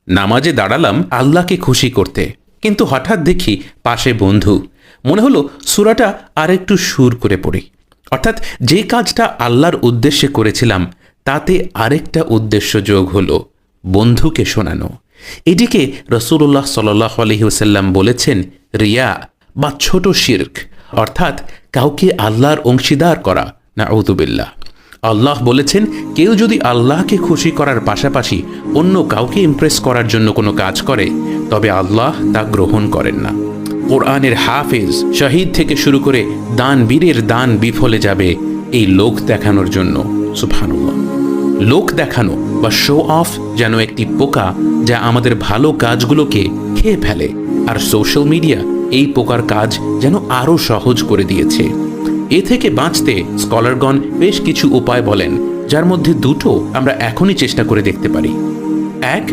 নামাজে দাঁড়ালাম আল্লাহকে খুশি করতে, কিন্তু হঠাৎ দেখি পাশে বন্ধু। মনে হলো সূরাটা আরেকটু সুর করে পড়ি। অর্থাৎ যে কাজটা আল্লাহর উদ্দেশ্যে করেছিলাম তাতে আরেকটা উদ্দেশ্য যোগ হলো, বন্ধুকে শোনানো। এটিকে রাসূলুল্লাহ সাল্লাল্লাহু আলাইহি ওয়াসাল্লাম বলেছেন রিয়া বা ছোট শিরক, অর্থাৎ কাউকে আল্লাহর অংশীদার করা। নাউযুবিল্লাহ। আল্লাহ বলেছেন কেউ যদি আল্লাহকে খুশি করার পাশাপাশি অন্য কাউকে ইমপ্রেস করার জন্য কোনো কাজ করে তবে আল্লাহ তা গ্রহণ করেন না। কোরআনের হাফেজ শহীদ থেকে শুরু করে দানবীরের দান বিফলে যাবে এই লোক দেখানোর জন্য। সুবহানাল্লাহ। লোক দেখানো বা শো অফ যেন একটি পোকা যা আমাদের ভালো কাজগুলোকে খেয়ে ফেলে, আর সোশ্যাল মিডিয়া এই পোকার কাজ যেন আরও সহজ করে দিয়েছে। এ থেকে বাঁচতে স্কলারগণ বেশ কিছু উপায় বলেন, যার মধ্যে দুটো আমরা এখনই চেষ্টা করে দেখতে পারি। এক,